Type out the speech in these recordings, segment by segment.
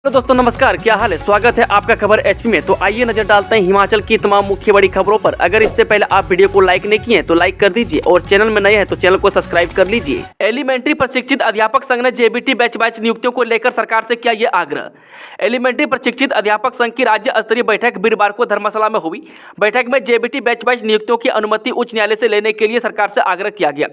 तो दोस्तों नमस्कार, क्या हाल है। स्वागत है आपका खबर एचपी में। तो आइए नजर डालते हैं हिमाचल की तमाम मुख्य बड़ी खबरों पर। अगर इससे पहले आप वीडियो को लाइक नहीं किए हैं तो लाइक कर दीजिए और चैनल में नए हैं तो चैनल को सब्सक्राइब कर लीजिए। एलिमेंट्री प्रशिक्षित अध्यापक संघ ने जेबीटी बैच नियुक्तियों को लेकर सरकार से किया ये आग्रह। एलिमेंट्री प्रशिक्षित अध्यापक संघ की राज्य स्तरीय बैठक वीरवार को धर्मशाला में हुई। बैठक में जेबीटी बैच नियुक्तियों की अनुमति उच्च न्यायालय से लेने के लिए सरकार से आग्रह किया गया।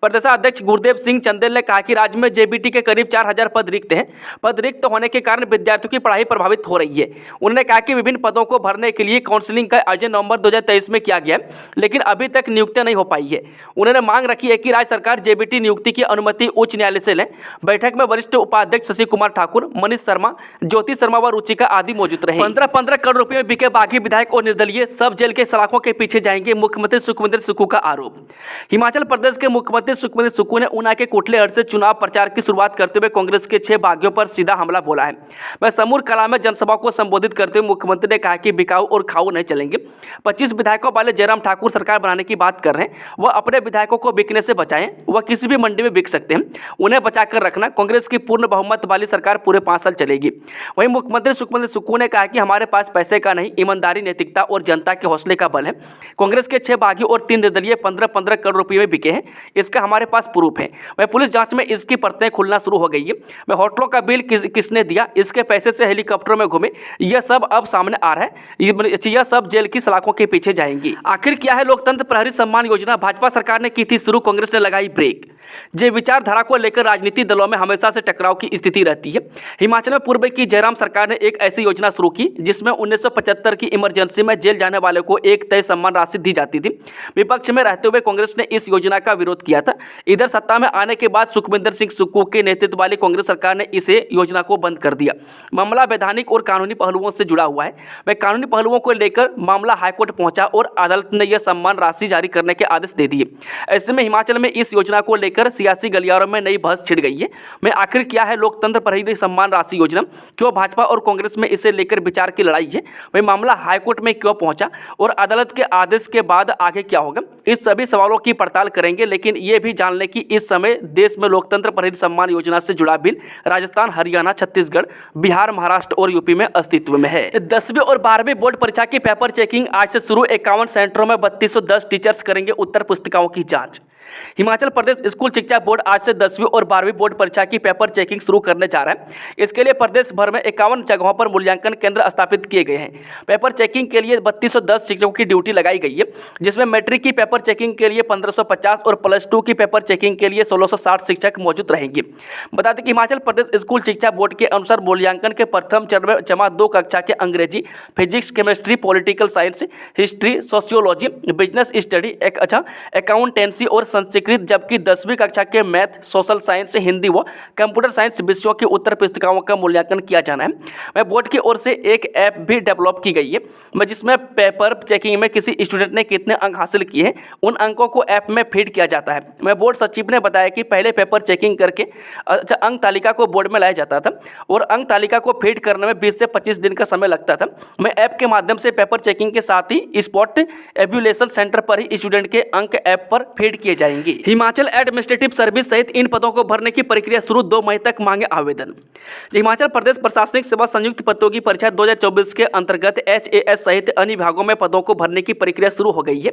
प्रदेशाध्यक्ष गुरुदेव सिंह चंदेल ने कहा कि राज्य में जेबीटी के करीब 4000 पद रिक्त हैं। पद रिक्त होने के कारण विद्यार्थियों की पढ़ाई प्रभावित हो रही है। उन्होंने कहा कि विभिन्न पदों को भरने के लिए काउंसलिंग का आयोजन नवंबर 2023 में किया गया, लेकिन अभी तक नियुक्तियां नहीं हो पाई है। उन्होंने मांग रखी है कि राज्य सरकार जेबीटी नियुक्ति की अनुमति उच्च न्यायालय से ले। बैठक में वरिष्ठ उपाध्यक्ष शशि कुमार ठाकुर, मनीष शर्मा, ज्योति शर्मा व रुचिका आदि मौजूद रहे। 15 करोड़ रुपए में बिके बागी विधायक और निर्दलीय सब जेल के सलाखों के पीछे जाएंगे, मुख्यमंत्री सुखविंदर सुक्खू का आरोप। हिमाचल प्रदेश के मुख्यमंत्री सुखविंदर सुक्खू ने ऊना के कोटले हट से चुनाव प्रचार की शुरुआत करते हुए कांग्रेस के 6 बागियों पर सीधा हमला बोला है। वह समूर कला में जनसभा को संबोधित करते हुए मुख्यमंत्री ने कहा कि बिकाऊ और खाऊ नहीं चलेंगे। 25 विधायकों वाले जयराम ठाकुर सरकार बनाने की बात कर रहे हैं। वह अपने विधायकों को बिकने से बचाएं। वह किसी भी मंडी में बिक सकते हैं, उन्हें बचाकर रखना। कांग्रेस की पूर्ण बहुमत वाली सरकार पूरे 5 साल चलेगी। वहीं मुख्यमंत्री सुखविंदर सुक्खू ने कहा कि हमारे पास पैसे का नहीं, ईमानदारी, नैतिकता और जनता के हौसले का बल है। कांग्रेस के 6 बागी और 3 निर्दलीय 15 करोड़ रुपये में बिके हैं, इसका हमारे पास प्रूफ है। वह पुलिस जांच में इसकी परतें खुलना शुरू हो गई है। वह होटलों का बिल किसने दिया, इसके पैसे से हेलीकॉप्टरों में घूमे, यह सब अब सामने आ रहा है। यह सब जेल की सलाखों के पीछे जाएंगी। आखिर क्या है लोकतंत्र प्रहरी सम्मान योजना? भाजपा सरकार ने की थी शुरू, कांग्रेस ने लगाई ब्रेक। जे विचारधारा को लेकर राजनीतिक दलों में हमेशा से टकराव की स्थिति रहती है। हिमाचल में पूर्व की जयराम सरकार ने एक ऐसी योजना शुरू की जिसमें 1975 की इमरजेंसी में जेल जाने वाले को एक तय सम्मान राशि दी जाती थी। विपक्ष में रहते हुए कांग्रेस ने इस योजना का विरोध किया था। इधर सत्ता में आने के बाद सुखविंदर सिंह सुक्खू के नेतृत्व वाली कांग्रेस सरकार ने इसे योजना को बंद कर दिया। मामला वैधानिक और कानूनी पहलुओं से जुड़ा हुआ है। वह कानूनी पहलुओं को लेकर मामला हाईकोर्ट पहुंचा और अदालत ने यह सम्मान राशि जारी करने के आदेश दे दिए। ऐसे में हिमाचल में इस योजना को लेकर सियासी गलियारों में नई बहस छिड़ गई है। मैं आखिर क्या है लोकतंत्र प्रहरी सम्मान राशि योजना? क्यों भाजपा और कांग्रेस में इसे लेकर विचार की लड़ाई है? वह मामला हाईकोर्ट में क्यों पहुंचा और अदालत के आदेश के बाद आगे क्या होगा? इस सभी सवालों की पड़ताल करेंगे, लेकिन यह भी जान लें कि इस समय देश में लोकतंत्र प्रहरी सम्मान योजना से जुड़ा बिल राजस्थान, हरियाणा, छत्तीसगढ़, बिहार, महाराष्ट्र और यूपी में अस्तित्व में है। 10वीं और 12वीं बोर्ड परीक्षा की पेपर चेकिंग आज से शुरू। 51 सेंटरों में 3210 टीचर्स करेंगे उत्तर पुस्तिकाओं की जांच। हिमाचल प्रदेश स्कूल शिक्षा बोर्ड आज से 10वीं और 12वीं बोर्ड परीक्षा की पेपर चेकिंग शुरू करने जा रहा है। इसके लिए प्रदेश भर में 51 जगहों पर मूल्यांकन केंद्र स्थापित किए गए हैं। पेपर चेकिंग के लिए 3210 शिक्षकों की ड्यूटी लगाई गई है, जिसमें मैट्रिक की पेपर चेकिंग के लिए 1550 और प्लस 2 की पेपर चेकिंग के लिए 1660 शिक्षक मौजूद रहेंगे। बता दें कि हिमाचल प्रदेश स्कूल शिक्षा बोर्ड के अनुसार मूल्यांकन के प्रथम चरण में जमा 2 कक्षा के अंग्रेजी, physics, chemistry, political science, history, sociology, business study, accountancy और संस्कृत, जबकि 10वीं कक्षा के मैथ, सोशल साइंस, हिंदी व कंप्यूटर साइंस विषयों की उत्तर पुस्तिकाओं का मूल्यांकन किया जाना है। वह बोर्ड की ओर से एक ऐप भी डेवलप की गई है, जिसमें पेपर चेकिंग में किसी स्टूडेंट ने कितने अंक हासिल किए हैं उन अंकों को ऐप में फीड किया जाता है। वह बोर्ड सचिव ने बताया कि पहले पेपर चेकिंग करके अंक तालिका को बोर्ड में लाया जाता था और अंक तालिका को फीड करने में 20 से 25 दिन का समय लगता था। मैं ऐप के माध्यम से पेपर चेकिंग के साथ ही स्पॉट एवेल्यूएशन सेंटर पर ही स्टूडेंट के अंक ऐप पर फीड किए जाएंगे। हिमाचल एडमिनिस्ट्रेटिव सर्विस सहित इन पदों को भरने की प्रक्रिया शुरू, 2 मई तक मांगे आवेदन। हिमाचल प्रदेश प्रशासनिक सेवा संयुक्त प्रतियोगी परीक्षा 2024 के अंतर्गत HAS सहित अन्य विभागों में पदों को भरने की प्रक्रिया शुरू हो गई है।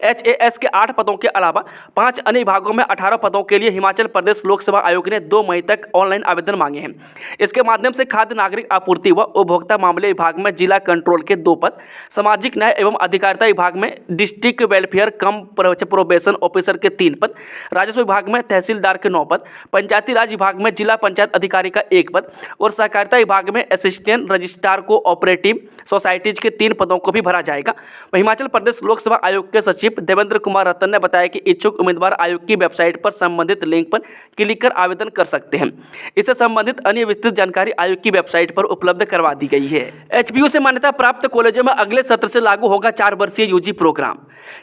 HAS के 8 पदों के अलावा 5 अन्य विभागों में 18 पदों के लिए हिमाचल प्रदेश लोक सेवा आयोग ने 2 मई तक ऑनलाइन आवेदन मांगे हैं। इसके माध्यम से खाद्य नागरिक आपूर्ति व उपभोक्ता मामले विभाग में जिला कंट्रोल के 2 पद, सामाजिक न्याय एवं अधिकारिता विभाग में डिस्ट्रिक्ट वेलफेयर कम प्रोबेशन ऑफिसर के 3 पद, राजस्व विभाग में तहसीलदार के 9 पद, पंचायती राज विभाग में जिला पंचायत अधिकारी का 1 पद और सहकारिता विभाग में assistant registrar co operative societies के 3 पदों को भी भरा जाएगा। हिमाचल प्रदेश लोक सेवा आयोग के सचिव देवेंद्र कुमार रतन ने बताया कि इच्छुक उम्मीदवार आयोग की वेबसाइट पर संबंधित लिंक पर क्लिक कर आवेदन कर सकते हैं। इससे संबंधित अन्य विस्तृत जानकारी आयोग की वेबसाइट पर उपलब्ध करवा दी गई है। HBU से मान्यता प्राप्त कॉलेजों में अगले सत्र से लागू होगा 4 वर्षीय UG प्रोग्राम।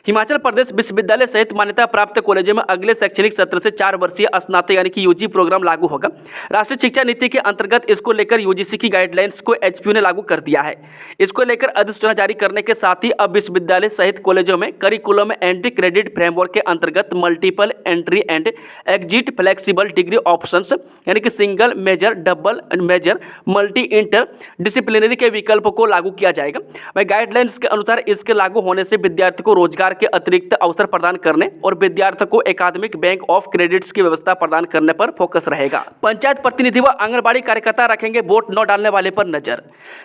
हिमाचल प्रदेश विश्वविद्यालय सहित मान्यता प्राप्त कॉलेजों में अगले शैक्षणिक सत्र से 4 वर्षीय स्नातक यानी कि यूजी प्रोग्राम लागू होगा। राष्ट्रीय शिक्षा नीति के अंतर्गत इसको लेकर यूजीसी की गाइडलाइंस को एचपीयू ने लागू कर दिया है। इसको लेकर अधिसूचना जारी करने के साथ ही अब विश्वविद्यालय सहित कॉलेजों में करिकुलम एंड क्रेडिट फ्रेमवर्क के अंतर्गत multiple entry and exit flexible degree options यानी कि single major, double major, multi interdisciplinary के विकल्प को लागू किया जाएगा। वह गाइडलाइंस के अनुसार इसके लागू होने से विद्यार्थी को रोजगार के अतिरिक्त अवसर प्रदान करने और विद्यार्थियों को एकाडमिक बैंक ऑफ क्रेडिट्स की व्यवस्था प्रदान करने पर फोकस रहेगा। पंचायत प्रतिनिधि व आंगनबाड़ी कार्यकर्ता रखेंगे वोट न डालने वाले पर नजर।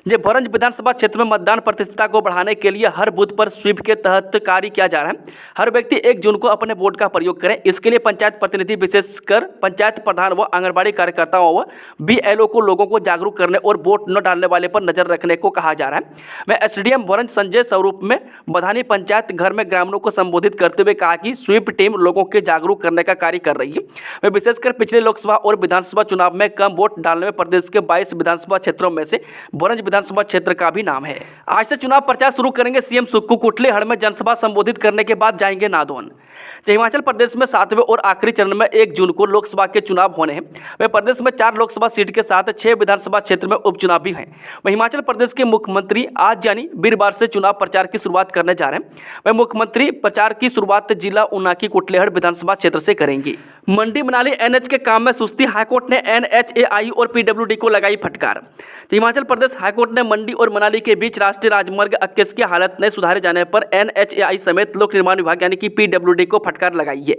जब भोरंज विधानसभा क्षेत्र में मतदान प्रतिशतता को बढ़ाने के लिए हर बूथ पर स्वीप के तहत कार्य किया जा रहा है। हर व्यक्ति 1 जून को अपने वोट का प्रयोग करे। इसके लिए पंचायत प्रतिनिधि विशेषकर पंचायत प्रधान व आंगनबाड़ी कार्यकर्ताओं व बीएलओ को लोगों को जागरूक करने और वोट न डालने वाले पर नजर रखने को कहा जा रहा है। मैं एसडीएम भोरंज संजय स्वरूप में बधानी पंचायत घर में ग्रामीणों को संबोधित करते हुए कहा कि स्वीप टीम लोगों के जागरूक करने का कार्य कर रही है। मैं विशेषकर पिछले लोकसभा और विधानसभा चुनाव में कम वोट डालने में प्रदेश के 22 विधानसभा क्षेत्रों में से भोरंज विधानसभा क्षेत्र का भी नाम है। आज से चुनाव प्रचार शुरू करेंगे सीएम सुक्खू। कुटलीहड़ में जनसभा संबोधित करने के बाद जाएंगे नादौन। हिमाचल प्रदेश में 7वें और आखिरी चरण में 1 जून को लोकसभा के चुनाव होने हैं। वह प्रदेश में 4 लोकसभा सीट के साथ 6 विधानसभा क्षेत्र में उपचुनाव भी हैं। वह हिमाचल प्रदेश के मुख्यमंत्री आज यानी वीरवार से चुनाव प्रचार की शुरुआत करने जा रहे हैं। वह मुख्यमंत्री प्रचार की शुरुआत जिला ऊना की कुटलीहड़ विधानसभा क्षेत्र से करेंगे। मंडी मनाली एनएच के काम में सुस्ती, हाईकोर्ट ने एनएचएआई और पीडब्ल्यूडी को लगाई फटकार। हिमाचल प्रदेश हाईकोर्ट ने मंडी और मनाली के बीच राष्ट्रीय राजमार्ग 21 की हालत नहीं सुधारे जाने पर एनएचएआई समेत लोक निर्माण विभाग यानी कि पीडब्ल्यूडी को फटकार लगाई है।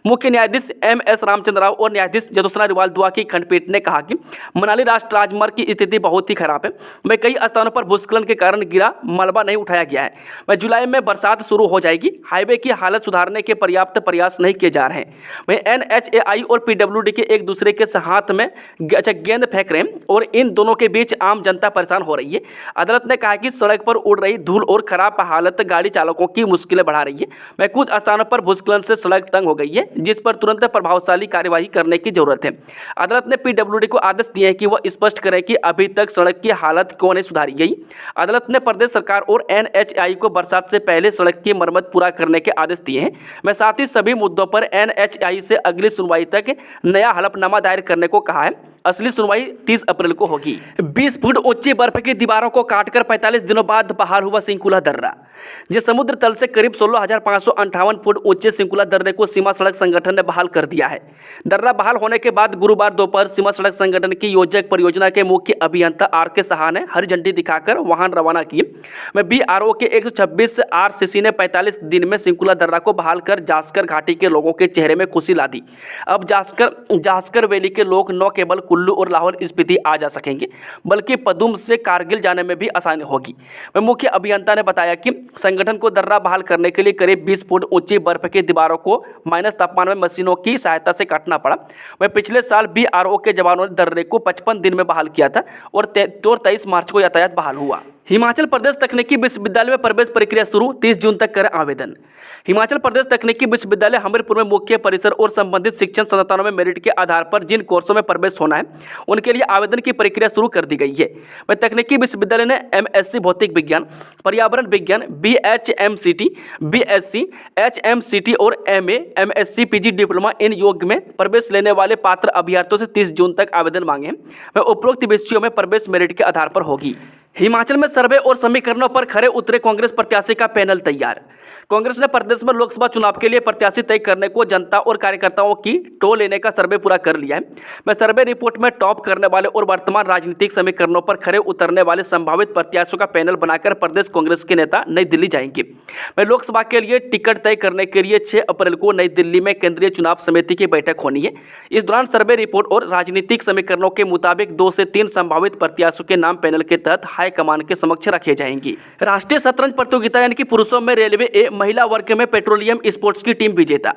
मुख्य न्यायाधीश एमएस रामचंद्र राव और न्यायाधीश जदोसना रिवाल दुआ की खंडपीठ ने कहा कि मनाली राष्ट्रीय राजमार्ग की स्थिति बहुत ही खराब है। वह कई स्थानों पर भूस्खलन के कारण गिरा मलबा नहीं उठाया गया है। वह जुलाई में बरसात शुरू हो जाएगी। हाईवे की हालत सुधारने के पर्याप्त प्रयास नहीं किए जा रहे हैं। वह एनएचएआई और पीडब्ल्यूडी के एक दूसरे के हाथ में गेंद फेंक रहे हैं और इन दोनों के बीच आम जनता परेशान हो रही है। अदालत ने कहा कि सड़क पर उड़ रही धूल और खराब हालत गाड़ी चालकों की मुश्किलें बढ़ा रही है। वह कुछ स्थानों पर भूस्खलन से सड़क तंग हो गई है, जिस पर तुरंत प्रभावशाली कार्यवाही करने की जरूरत है। अदालत ने पीडब्ल्यूडी को आदेश दिए हैं कि वह स्पष्ट करें कि अभी तक सड़क की हालत क्यों नहीं सुधारी गई। अदालत ने प्रदेश सरकार और एनएचएआई को बरसात से पहले सड़क की मरम्मत पूरा करने के आदेश दिए हैं। मैं साथ ही सभी मुद्दों पर एनएचएआई से अगली सुनवाई तक नया हलफनामा दायर करने को कहा है। असली सुनवाई 30 अप्रैल को होगी। 20 फुट ऊंची बर्फ की दीवारों को काटकर 45 दिनों बाद बहाल हुआ सिंकुला दर्रा। जो समुद्र तल से करीब 16,558 फुट ऊंचे सिंकुला दर्रे को सीमा सड़क संगठन ने बहाल कर दिया है। दर्रा बहाल होने के बाद गुरुवार दोपहर सीमा सड़क संगठन की योजक परियोजना के मुख्य अभियंता आर.के. साहा ने हरी झंडी दिखाकर वाहन रवाना किए। में बीआरओ के 126 आरसीसी ने 45 दिन में सिंकुला दर्रा को बहाल कर जास्कर घाटी के लोगों के चेहरे में खुशी ला दी। अब जास्कर वैली के लोग न केवल कुल्लू और लाहौल स्पीति आ जा सकेंगे, बल्कि पदुम से कारगिल जाने में भी आसानी होगी। वह मुख्य अभियंता ने बताया कि संगठन को दर्रा बहाल करने के लिए करीब 20 फुट ऊंची बर्फ की दीवारों को माइनस तापमान में मशीनों की सहायता से काटना पड़ा। वह पिछले साल बीआरओ के जवानों ने दर्रे को 55 दिन में बहाल किया था और 23 मार्च को यातायात बहाल हुआ। हिमाचल प्रदेश तकनीकी विश्वविद्यालय में प्रवेश प्रक्रिया शुरू, 30 जून तक करें आवेदन। हिमाचल प्रदेश तकनीकी विश्वविद्यालय हमीरपुर में मुख्य परिसर और संबंधित शिक्षण संस्थानों में मेरिट के आधार पर जिन कोर्सों में प्रवेश होना है उनके लिए आवेदन की प्रक्रिया शुरू कर दी गई है। वह तकनीकी विश्वविद्यालय ने एमएससी भौतिक विज्ञान, पर्यावरण विज्ञान, बीएचएमसीटी, बीएससी, एचएमसीटी और MA, MSc, PG diploma in योग में प्रवेश लेने वाले पात्र अभ्यर्थियों से 30 जून तक आवेदन मांगे हैं। वह उपरोक्त विषयों में प्रवेश मेरिट के आधार पर होगी। हिमाचल में सर्वे और समीकरणों पर खरे उतरे कांग्रेस प्रत्याशी का पैनल तैयार। कांग्रेस ने प्रदेश में लोकसभा चुनाव के लिए प्रत्याशी तय करने को जनता और कार्यकर्ताओं की टो लेने का सर्वे पूरा कर लिया है। मैं सर्वे रिपोर्ट में टॉप करने वाले और वर्तमान राजनीतिक समीकरणों पर खरे उतरने वाले संभावित प्रत्याशियों का पैनल बनाकर प्रदेश कांग्रेस के नेता नई दिल्ली जाएंगे। मैं लोकसभा के लिए टिकट तय करने के लिए 6 अप्रैल को नई दिल्ली में केंद्रीय चुनाव समिति की बैठक होनी है। इस दौरान सर्वे रिपोर्ट और राजनीतिक समीकरणों के मुताबिक 2 से 3 संभावित प्रत्याशियों के नाम पैनल के तहत हाईकमान के समक्ष रखे जाएंगे। राष्ट्रीय शतरंज प्रतियोगिता यानी कि पुरुषों में रेलवे ए, महिला वर्ग में पेट्रोलियम स्पोर्ट्स की टीम विजेता।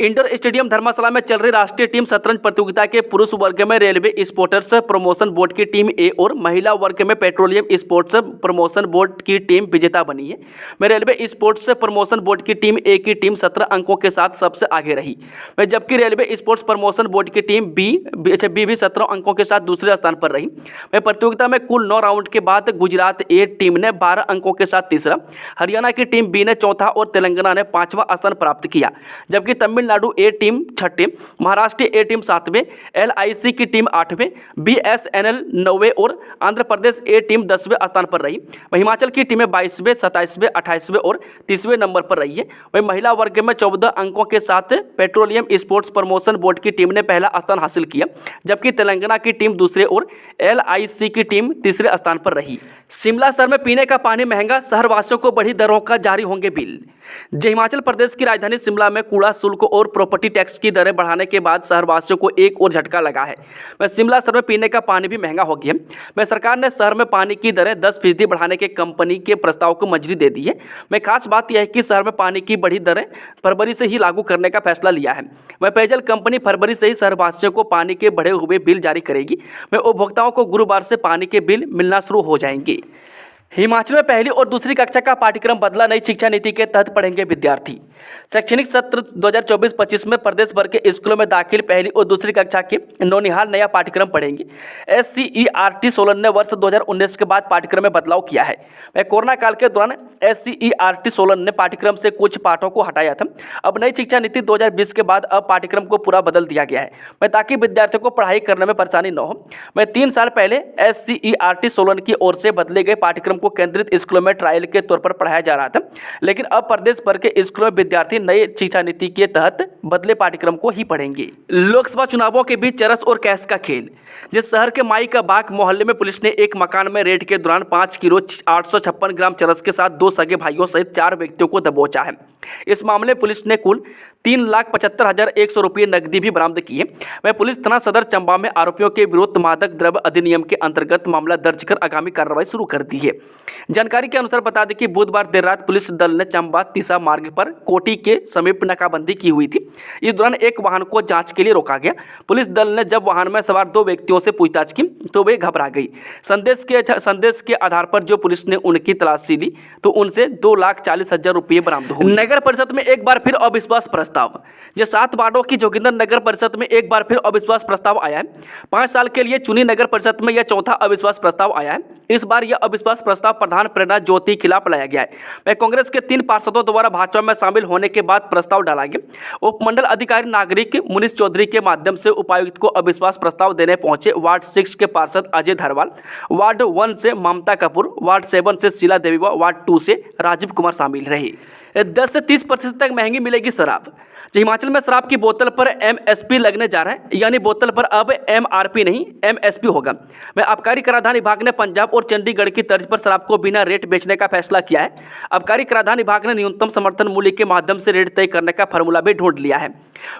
इंडोर स्टेडियम धर्मशाला में चल रही राष्ट्रीय टीम शतरंज प्रतियोगिता के पुरुष वर्ग में रेलवे स्पोर्ट्स प्रमोशन बोर्ड की टीम ए और महिला वर्ग में पेट्रोलियम स्पोर्ट्स प्रमोशन बोर्ड की टीम विजेता बनी है। में रेलवे स्पोर्ट्स प्रमोशन बोर्ड की टीम ए की टीम 17 अंकों के साथ सबसे आगे रही, जबकि रेलवे स्पोर्ट्स प्रमोशन बोर्ड की टीम बी भी 17 अंकों के साथ दूसरे स्थान पर रही। प्रतियोगिता में कुल 9 राउंड के बाद बाद गुजरात ए टीम ने 12 अंकों के साथ तीसरा, हरियाणा की टीम बी ने चौथा और तेलंगाना ने 5वां स्थान प्राप्त किया, जबकि तमिलनाडु ए टीम छठे, महाराष्ट्र ए टीम 7वें, LIC की टीम 8वें, BSNL 9वें और आंध्र प्रदेश ए टीम 10वें स्थान पर रही। वहीं हिमाचल की टीमें 22वें, 27वें, 28वें और 30वें नंबर पर रही है। वहीं महिला वर्ग में 14 अंकों के साथ पेट्रोलियम स्पोर्ट्स प्रमोशन बोर्ड की टीम ने पहला स्थान हासिल किया, जबकि तेलंगाना की टीम दूसरे और LIC की टीम तीसरे स्थान पर रही। शिमला शहर में पीने का पानी महंगा, शहरवासियों को बढ़ी दरों का जारी होंगे बिल। हिमाचल प्रदेश की राजधानी शिमला में कूड़ा शुल्क और प्रॉपर्टी टैक्स की दरें बढ़ाने के बाद शहरवासियों को एक और झटका लगा है। वह शिमला शहर में पीने का पानी भी महंगा हो गया है। वह सरकार ने शहर में पानी की दरें 10% बढ़ाने के कंपनी के प्रस्ताव को मंजूरी दे दी है। वह खास बात यह है कि शहर में पानी की बढ़ी दरें फरवरी से ही लागू करने का फैसला लिया है। वह पेयजल कंपनी फरवरी से ही शहरवासियों को पानी के बढ़े हुए बिल जारी करेगी। वह उपभोक्ताओं को गुरुवार से पानी के बिल मिलना शुरू हो जाएंगे। हिमाचल में पहली और दूसरी कक्षा का पाठ्यक्रम बदला, नई शिक्षा नीति के तहत पढ़ेंगे विद्यार्थी। शैक्षणिक सत्र 2024-25 में प्रदेश भर के स्कूलों में दाखिल पहली और दूसरी कक्षा के नौनिहाल नया पाठ्यक्रम पढ़ेंगे। SCERT सोलन ने वर्ष 2019 के बाद पाठ्यक्रम में बदलाव किया है। वह कोरोना काल के दौरान SCERT सोलन ने पाठ्यक्रम से कुछ पाठों को हटाया था। अब नई शिक्षा नीति 2020 के बाद अब पाठ्यक्रम को पूरा बदल दिया गया है, ताकि विद्यार्थियों को पढ़ाई करने में परेशानी न हो। मैं 3 साल पहले SCERT सोलन की ओर से बदले गए पाठ्यक्रम को केंद्रित स्कूलों में ट्रायल के तौर पर पढ़ाया जा रहा था, लेकिन अब प्रदेश भर के स्कूलों में विद्यार्थी नई शिक्षा नीति के तहत बदले पाठ्यक्रम को ही पढ़ेंगे। लोकसभा चुनावों के बीच चरस और कैश का खेल। जिस शहर के माई का बाग मोहल्ले में पुलिस ने एक मकान में रेड के दौरान 5 किलो 856 ग्राम चरस के साथ 2 सगे भाइयों सहित 4 व्यक्तियों को दबोचा है। इस मामले में पुलिस ने कुल 3,75,100 रुपये नकदी भी बरामद की है। वह पुलिस थाना सदर चंबा में आरोपियों के विरुद्ध मादक द्रव्य अधिनियम के अंतर्गत मामला दर्ज कर आगामी कार्रवाई शुरू कर दी है। जानकारी के अनुसार बता दें कि बुधवार देर रात पुलिस दल ने चंबा तीसा मार्ग पर कोटी के समीप नाकाबंदी की हुई थी। इस दौरान एक वाहन को जांच के लिए रोका गया। पुलिस दल ने जब वाहन में सवार 2 व्यक्तियों से पूछताछ की तो वे घबरा गई। संदेश के आधार पर जो पुलिस ने उनकी तलाशी ली तो उनसे 2,40,000 रुपये बरामद हुए। नगर परिषद में एक बार फिर अविश्वास प्रस्ताव। जो 7 वार्डों की जोगिंदर नगर परिषद में एक बार फिर अविश्वास प्रस्ताव आया है। 5 साल के लिए चुनी नगर परिषद में यह चौथा अविश्वास प्रस्ताव आया है। इस बार यह अविश्वास प्रस्ताव प्रधान प्रेरणा ज्योति खिलाफ लाया गया है। वह कांग्रेस के 3 पार्षदों द्वारा भाजपा में शामिल होने के बाद प्रस्ताव डाला गया। उपमंडल अधिकारी नागरिक मुनीष चौधरी के माध्यम से उपायुक्त को अविश्वास प्रस्ताव देने पहुंचे वार्ड 6 के पार्षद अजय धरवाल, वार्ड 1 से ममता कपूर, वार्ड 7 से शीला देवी व वार्ड 2 से राजीव कुमार शामिल रहे। 10 से 30% तक महंगी मिलेगी शराब। हिमाचल में शराब की बोतल पर MSP लगने जा रहा है, यानी बोतल पर अब MRP नहीं MSP होगा। वह आबकारी कराधान विभाग ने पंजाब और चंडीगढ़ की तर्ज पर शराब को बिना रेट बेचने का फैसला किया है। आबकारी कराधान विभाग ने न्यूनतम समर्थन मूल्य के माध्यम से रेट तय करने का फॉर्मूला भी ढूंढ लिया है।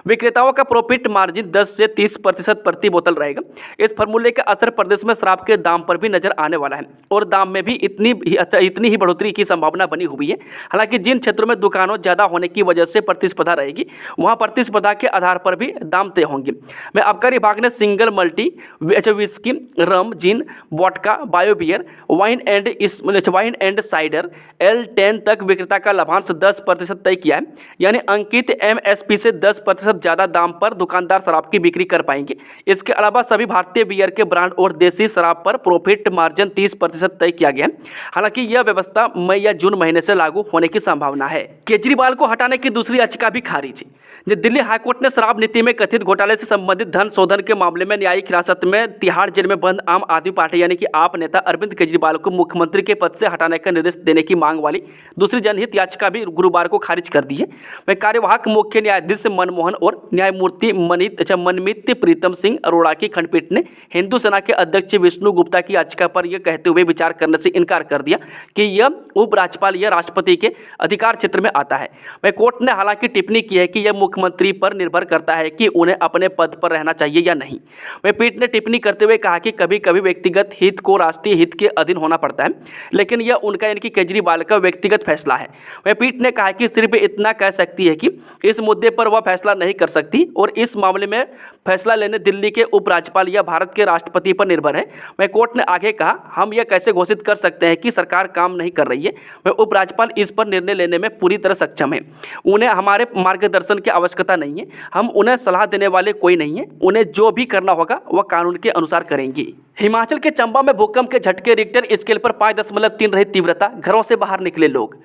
विक्रेताओं का प्रॉफिट मार्जिन 10 से 30% प्रति बोतल रहेगा। इस फॉर्मूले का असर प्रदेश में शराब के दाम पर भी नजर आने वाला है और दाम में भी इतनी ही बढ़ोतरी की संभावना बनी हुई है। हालांकि जिन क्षेत्रों में दुकानों ज्यादा होने की वजह से प्रतिस्पर्धा रहेगी, वहां प्रतिस्पर्धा के आधार पर भी दाम तय होंगे। में आबकारी विभाग ने single malt whisky, rum, gin, vodka, bio beer, wine and cider L10 तक विक्रेता का लाभांश 10% तय किया है। यानी अंकित MSP से 10% ज्यादा दाम पर दुकानदार शराब की बिक्री कर पाएंगे। इसके अलावा सभी भारतीय बियर के ब्रांड और देसी शराब पर प्रॉफिट मार्जिन 30% तय किया गया है। हालांकि यह व्यवस्था मई या जून महीने से लागू होने की संभावना है। केजरीवाल को हटाने की दूसरी याचिका भी खारिज। दिल्ली हाईकोर्ट ने शराब नीति में कथित घोटाले से संबंधित धन शोधन के मामले में न्यायिक हिरासत में तिहाड़ जेल में बंद आम आदमी पार्टी यानी कि आप नेता अरविंद केजरीवाल को मुख्यमंत्री के पद से हटाने का निर्देश देने की मांग वाली दूसरी जनहित याचिका भी गुरुवार को खारिज कर दी है। वह कार्यवाहक मुख्य न्यायाधीश मनमोहन और न्यायमूर्ति मनमित प्रीतम सिंह अरोड़ा की खंडपीठ ने हिंदू सेना के अध्यक्ष विष्णु गुप्ता की याचिका पर यह कहते हुए विचार करने से इनकार कर दिया कि यह उपराज्यपाल या राष्ट्रपति के अधिकार क्षेत्र में आता है। वह कोर्ट ने हालांकि टिप्पणी की है कि यह मुख्यमंत्री पर निर्भर करता है कि उन्हें अपने पद पर रहना चाहिए या नहीं। वह पीठ ने टिप्पणी करते हुए कहा कि कभी कभी व्यक्तिगत हित को राष्ट्रीय हित के अधीन होना पड़ता है, लेकिन यह उनका यानी कि केजरीवाल का व्यक्तिगत फैसला है। वह पीठ ने कहा कि सिर्फ इतना कह सकती है कि इस मुद्दे पर वह फैसला नहीं कर सकती और इस मामले में फैसला लेने दिल्ली के उपराज्यपाल या भारत के राष्ट्रपति पर निर्भर है। वह कोर्ट ने आगे कहा, हम यह कैसे घोषित कर सकते हैं कि सरकार काम नहीं कर रही है। वह उपराज्यपाल इस पर निर्णय लेने में पूरी तरह सक्षम है। उन्हें हमारे मार्गदर्शन की आवश्यकता नहीं है। हम उन्हें सलाह देने वाले कोई नहीं है। उन्हें जो भी करना होगा वह कानून के अनुसार करेंगे। हिमाचल के चंबा में भूकंप के झटके रिक्टर स्केल पर 5.3 रही तीव्रता, घरों से बाहर निकले लोग।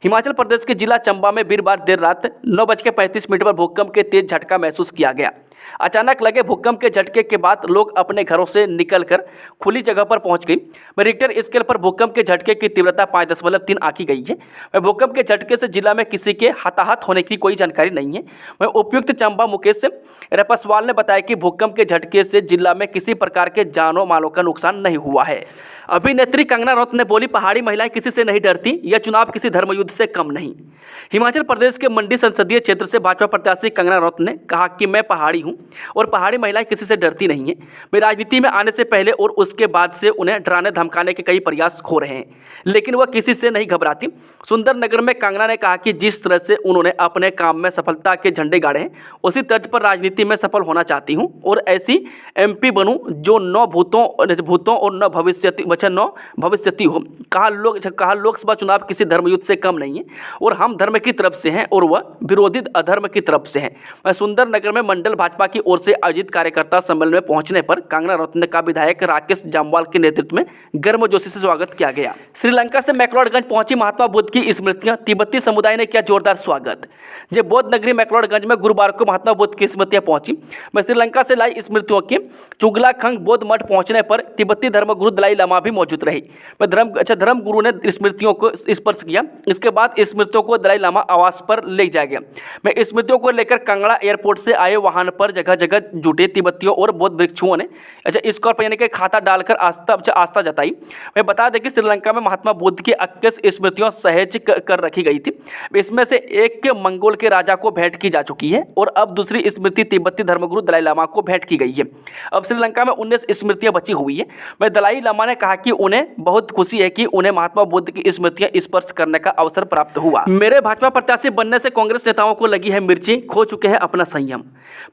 हिमाचल प्रदेश के जिला चंबा में वीरवार देर रात 9:35 पर भूकंप के तेज झटका महसूस किया गया। अचानक लगे भूकंप के झटके के बाद लोग अपने घरों से निकलकर खुली जगह पर पहुंच गए। रिक्टर स्केल पर भूकंप के झटके की तीव्रता 5.3 आंकी गई है। भूकंप के झटके से जिला में किसी के हताहत होने की कोई जानकारी नहीं है। उपायुक्त चंबा मुकेश रपसवाल ने बताया कि भूकंप के झटके से जिला में किसी प्रकार के जानों मालों का नुकसान नहीं हुआ है। अभिनेत्री कंगना रनौत ने बोली, पहाड़ी महिलाएं किसी से नहीं डरती, यह चुनाव किसी धर्मयुद्ध से कम नहीं। हिमाचल प्रदेश के मंडी संसदीय क्षेत्र से भाजपा प्रत्याशी कंगना रनौत ने कहा कि मैं पहाड़ी हूं और पहाड़ी महिलाएं किसी से डरती नहीं हैं। वे राजनीति में आने से पहले और उसके बाद से उन्हें डराने धमकाने के कई प्रयास हो रहे हैं, लेकिन वह किसी से नहीं घबराती। सुंदरनगर में कंगना ने कहा कि जिस तरह से उन्होंने अपने काम में सफलता के झंडे गाड़े हैं, उसी तर्ज पर राजनीति में सफल होना चाहती हूं और ऐसी MP बनूं जो न भूतों और न भविष्यति हो। कहा लोकसभा चुनाव किसी धर्मयुद्ध से कम नहीं है और हम धर्म की तरफ से हैं और वह विरोधी अधर्म की तरफ से हैं। सुंदरनगर में मंडल भाजपा की ओर से आयोजित कार्यकर्ता सम्मेलन में पहुंचने पर कंगना रनौत का विधायक राकेश जामवाल के नेतृत्व में गर्मजोशी से स्वागत किया गया। श्रीलंका से मैक्लोडगंज पहुंची महात्मा बुद्ध की स्मृतियां, तिब्बती समुदाय ने किया जोरदार स्वागत। जब बौद्ध नगरी मैक्लोडगंज में गुरुवार को महात्मा बुद्ध की स्मृतियां पहुंची, मैं श्रीलंका से लाई स्मृतियों के चुगलाखंग बौद्ध मठ पहुंचने पर तिब्बती धर्मगुरु दलाई लामा भी मौजूद रही। धर्म गुरु ने स्मृतियों को स्पर्श किया। इसके बाद स्मृतियों को दलाई लामा आवास पर ले जाया गया। मैं स्मृतियों को लेकर कांगड़ा एयरपोर्ट से आए वाहन पर जगह जगह जुटे तिब्बतियों और बौद्ध भिक्षुओं ने स्कॉर्पियो यानी कि खाता डालकर आस्था जताई। मैं बता दें कि श्रीलंका में महात्मा बुद्ध की 21 स्मृतियों सहेज कर रखी गई थी। इसमें से एक के मंगोल के राजा को भेंट की जा चुकी है और अब दूसरी स्मृति तिब्बती धर्मगुरु दलाई लामा को भेंट की गई है। अब श्रीलंका में 19 स्मृतियां बची हुई है। मैं दलाई लामा ने कहा कि उन्हें बहुत खुशी है कि उन्हें महात्मा बुद्ध की स्मृतियां स्पर्श करने का अवसर प्राप्त हुआ। मेरे भाजपा प्रत्याशी बनने से कांग्रेस नेताओं को लगी है मिर्ची, खो चुके हैं अपना संयम।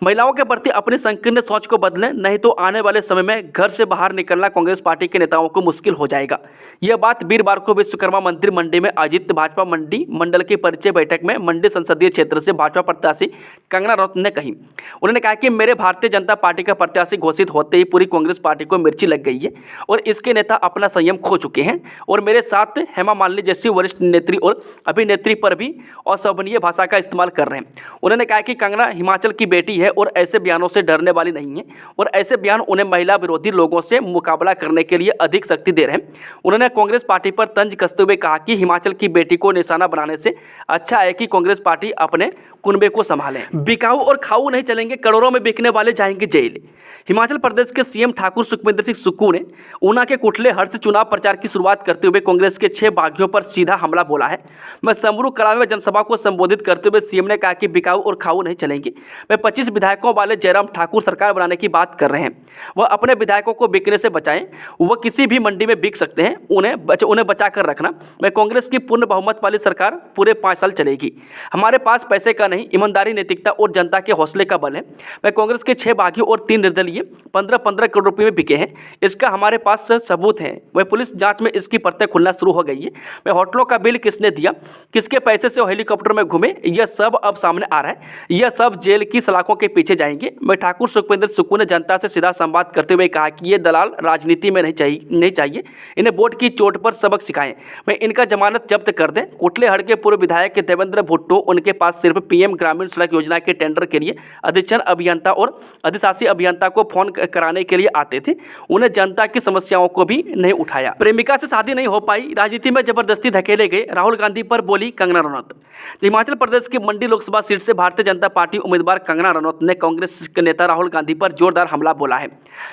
महिलाओं के प्रति अपनी संकीर्ण सोच को बदलें, नहीं तो आने वाले समय में घर से बाहर निकलना कांग्रेस पार्टी के नेताओं को मुश्किल हो जाएगा। यह बात वीरवार को विश्वकर्मा मंदिर मंडी में आयोजित भाजपा मंडी मंडल की परिचय बैठक में मंडी संसदीय क्षेत्र से भाजपा प्रत्याशी कंगना रनौत ने कही। उन्होंने कहा कि मेरे भारतीय जनता पार्टी का प्रत्याशी घोषित होते ही पूरी कांग्रेस पार्टी को मिर्ची लग गई है और इसके नेता अपना संयम खो चुके हैं और मेरे साथ हेमा मालिनी जैसी वरिष्ठ नेत्री और अभिनेत्री पर भी अशोभनीय भाषा का इस्तेमाल कर रहे हैं। उन्होंने कहा कि कंगना हिमाचल की बेटी है और ऐसे बयानों से डरने वाली नहीं है और ऐसे बयान उन्हें महिला विरोधी लोगों से मुकाबला करने के लिए अधिक शक्ति दे रहे हैं। उन्होंने कांग्रेस पार्टी पर तंज कसते हुए कहा कि हिमाचल की बेटी को निशाना बनाने से अच्छा है कि कांग्रेस पार्टी अपने कुनबे को संभाले। बिकाऊ और खाऊ नहीं चलेंगे, करोड़ों में बिकने वाले जाएंगे जेल। हिमाचल प्रदेश के CM ठाकुर सुखविंदर सिंह सुक्खू ने ऊना के कुटले हर से चुनाव प्रचार की शुरुआत करते हुए कांग्रेस के 6 बागियों पर सीधा हमला बोला है। मैं समरू कला में जनसभा को संबोधित करते हुए CM ने कहा कि बिकाऊ और खाऊ नहीं चलेंगे। मैं 25 विधायकों वाले जयराम ठाकुर सरकार बनाने की बात कर रहे हैं। वह अपने विधायकों को बिकने से बचाएं, वह किसी भी मंडी में बिक सकते हैं, उन्हें बचा कर रखना। मैं कांग्रेस की पूर्ण बहुमत वाली सरकार पूरे 5 साल चलेगी। हमारे पास पैसे का नहीं, ईमानदारी, नैतिकता और जनता के हौसले का बल है। मैं कांग्रेस के 6 बागियों और 3 निर्दलीय 15-15 करोड़ रुपये में बिके हैं, इसका हमारे पास सबूत है। वह पुलिस जांच में इसकी परतें खुलना शुरू हो गई है। मैं होटलों का बिल किसने दिया, किसके पैसे से हेलीकॉप्टर में घूमे, यह सब अब सामने आ रहा है। यह सब जेल की सलाखों के पीछे जाएंगे। मैं ठाकुर सुखविंदर सुक्खू ने जनता से सीधा संवाद करते हुए कहा कि ये दलाल राजनीति में नहीं चाहिए, इन्हें वोट की चोट पर सबक सिखाएं। मैं इनका जमानत जब्त कर दें। कुटलेहड़ के पूर्व विधायक देवेंद्र भुट्टो उनके पास सिर्फ PM ग्रामीण सड़क योजना के टेंडर के लिए अधीक्षण अभियंता और अधिशासी अभियंता को फोन कराने के लिए आते थे। उन्हें जनता की समस्याओं को भी नहीं उठाया। प्रेमिका से शादी नहीं हो पाई, राजनीति में जबरदस्ती धकेले गए, राहुल गांधी पर बोली कंगना रनौत। हिमाचल प्रदेश की मंडी लोकसभा सीट से भारतीय जनता पार्टी उम्मीदवार कंगना रनौत ने कांग्रेस के नेता राहुल गांधी पर जोरदार हमला बोला है।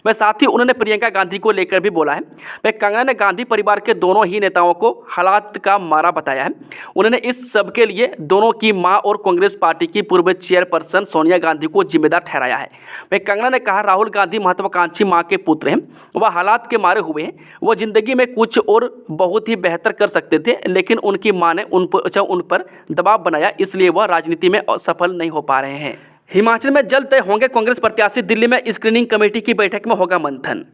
मैं साथ ही उन्होंने प्रियंका गांधी को लेकर भी बोला है। मैं कंगना ने गांधी परिवार के दोनों ही नेताओं को हालात का मारा बताया है। उन्होंने इस सब के लिए दोनों की मां और कांग्रेस पार्टी की पूर्व चेयरपर्सन सोनिया गांधी को जिम्मेदार ठहराया है। मैं कंगना ने कहा राहुल गांधी महत्वाकांक्षी मां के पुत्र हैं, वह हालात के मारे हुए हैं। वह जिंदगी में कुछ और बहुत ही बेहतर कर सकते थे, लेकिन उनकी मां ने उन पर दबाव बनाया, इसलिए वह राजनीति में सफल नहीं हो पा रहे हैं। हिमाचल में जल्द तय होंगे कांग्रेस प्रत्याशी, दिल्ली में स्क्रीनिंग कमेटी की बैठक में होगा मंथन।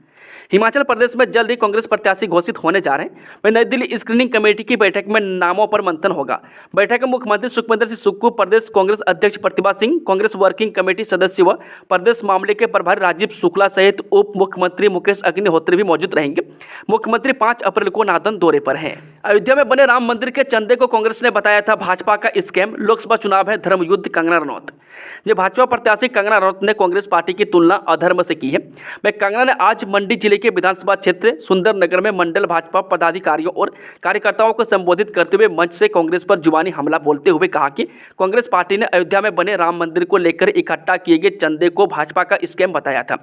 हिमाचल प्रदेश में जल्द ही कांग्रेस प्रत्याशी घोषित होने जा रहे हैं। वहीं नई दिल्ली स्क्रीनिंग कमेटी की बैठक में नामों पर मंथन होगा। बैठक में मुख्यमंत्री सुखविंदर सिंह सुक्खू, प्रदेश कांग्रेस अध्यक्ष प्रतिभा सिंह, कांग्रेस वर्किंग कमेटी सदस्य व प्रदेश मामले के प्रभारी राजीव शुक्ला सहित उप मुख्यमंत्री मुकेश अग्निहोत्री भी मौजूद रहेंगे। मुख्यमंत्री 5 अप्रैल को नादन दौरे पर हैं। अयोध्या में बने राम मंदिर के चंदे को कांग्रेस ने बताया था भाजपा का स्कैम। लोकसभा चुनाव है, धर्म युद्ध, कंगना रनौत। जो भाजपा प्रत्याशी कंगना रनौत ने कांग्रेस पार्टी की तुलना अधर्म से की है। वह कंगना ने आज मंडी जिले के विधानसभा क्षेत्र सुंदरनगर में मंडल भाजपा पदाधिकारियों और कार्यकर्ताओं को संबोधित करते हुए मंच से कांग्रेस पर जुबानी हमला बोलते हुए कहा कि कांग्रेस पार्टी ने अयोध्या में बने राम मंदिर को लेकर इकट्ठा किए गए चंदे को भाजपा का स्कैम बताया था।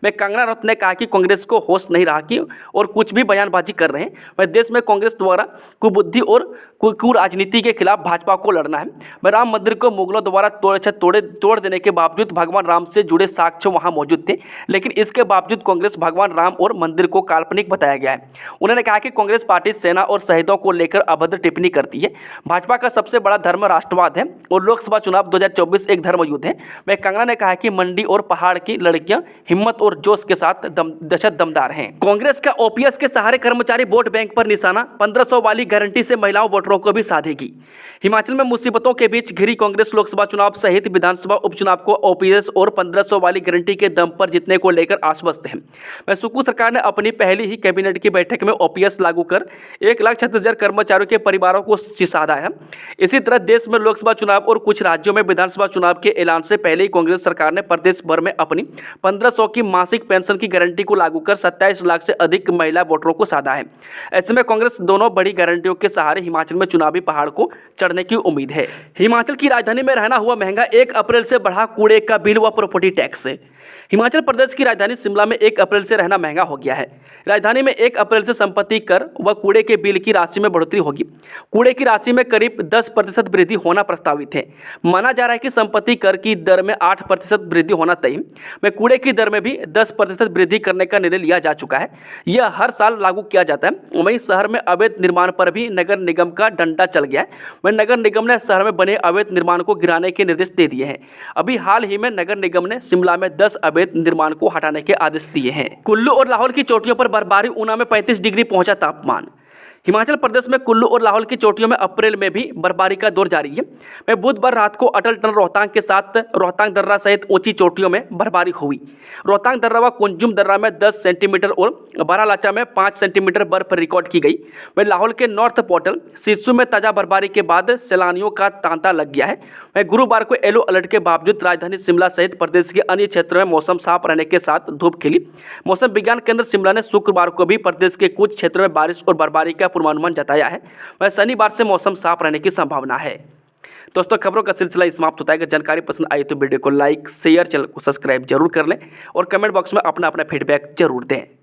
वह कंगना रनौत ने कहा कि कांग्रेस को होश नहीं रहा कि और कुछ भी बयानबाजी कर रहे हैं। वह देश में कांग्रेस द्वारा कुबुद्धि और कुराजनीति के खिलाफ भाजपा को लड़ना है। वह राम मंदिर को मुगलों द्वारा तोड़ देने के बावजूद भगवान राम से जुड़े साक्ष्य वहां मौजूद थे, लेकिन इसके बावजूद कांग्रेस भगवान राम और मंदिर को काल्पनिक बताया गया है। उन्होंने कहा कि कांग्रेस पार्टी सेना और शहीदों को लेकर अभद्र टिप्पणी करती है। भाजपा का सबसे बड़ा धर्म राष्ट्रवाद है और लोकसभा चुनाव 2024 एक धर्म युद्ध है। वह कंगना ने कहा कि मंडी और पहाड़ की लड़कियां हिम्मत और जोश के साथ दमदार हैं। कांग्रेस का ओपीएस के सहारे कर्मचारी वोट बैंक पर निशाना, 1500 वाली गारंटी से महिलाओं वोटरों को भी साधेगी। हिमाचल में मुसीबतों के बीच घिरी कांग्रेस लोकसभा चुनाव सहित विधानसभा उपचुनाव को ओपीएस और 1500 वाली गारंटी के दम पर जीतने को लेकर आश्वस्त है। वह सुक्खू सरकार ने अपनी पहली ही कैबिनेट की बैठक में ओपीएस लागू कर 1,36,000 कर्मचारियों के परिवारों को साधा है। इसी तरह देश में लोकसभा चुनाव और कुछ राज्यों में विधानसभा चुनाव के ऐलान से पहले ही कांग्रेस सरकार ने प्रदेश भर में अपनी 1500 की मासिक पेंशन की गारंटी को लागू कर 27 लाख से अधिक महिला वोटरों को साधा है। ऐसे में कांग्रेस दोनों बड़ी गारंटियों के सहारे हिमाचल में चुनावी पहाड़ को चढ़ने की उम्मीद है। हिमाचल की राजधानी में रहना हुआ महंगा, 1 अप्रैल से बढ़ा कूड़े का बिल व प्रॉपर्टी टैक्स। हिमाचल प्रदेश की राजधानी शिमला में 1 अप्रैल से रहना महंगा हो गया है। राजधानी में 1 अप्रैल से संपत्ति कर व कूड़े के बिल की राशि में बढ़ोतरी होगी। कूड़े की राशि में करीब 10% वृद्धि होना प्रस्तावित है। माना जा रहा है कि संपत्ति कर की दर में 8% वृद्धि होना तय है। वह कूड़े की दर में भी 10% वृद्धि करने का निर्णय लिया जा चुका है। यह हर साल लागू किया जाता है। वहीं शहर में अवैध निर्माण पर भी नगर निगम का डंडा चल गया है। वहीं नगर निगम ने शहर में बने अवैध निर्माण को गिराने के निर्देश दे दिए हैं। अभी हाल ही में नगर निगम ने शिमला में 10 अवैध निर्माण को हटाने के आदेश दिए हैं। कुल्लू और लाहौल की चोटियों पर बर्फबारी, ऊना में 35 डिग्री पहुंचा तापमान। हिमाचल प्रदेश में कुल्लू और लाहौल की चोटियों में अप्रैल में भी बर्फबारी का दौर जारी है। वह बुधवार रात को अटल टनल रोहतांग के साथ रोहतांग दर्रा सहित ऊंची चोटियों में बर्फबारी हुई। रोहतांग दर्रा व कुंजुम दर्रा में 10 सेंटीमीटर और बारालाचा में 5 सेंटीमीटर बर्फ रिकॉर्ड की गई। वह लाहौल के नॉर्थ पोर्टल सिस्सू में ताजा बर्फबारी के बाद सैलानियों का तांता लग गया है। वह गुरुवार को येलो अलर्ट के बावजूद राजधानी शिमला सहित प्रदेश के अन्य क्षेत्रों में मौसम साफ रहने के साथ धूप खिली। मौसम विज्ञान केंद्र शिमला ने शुक्रवार को भी प्रदेश के कुछ क्षेत्रों में बारिश और बर्फबारी का पूर्वानुमान जताया है। वह शनिवार से मौसम साफ रहने की संभावना है। दोस्तों, खबरों का सिलसिला समाप्त होता है। अगर जानकारी पसंद आई तो वीडियो को लाइक, शेयर, चैनल को सब्सक्राइब जरूर कर लें और कमेंट बॉक्स में अपना फीडबैक जरूर दें।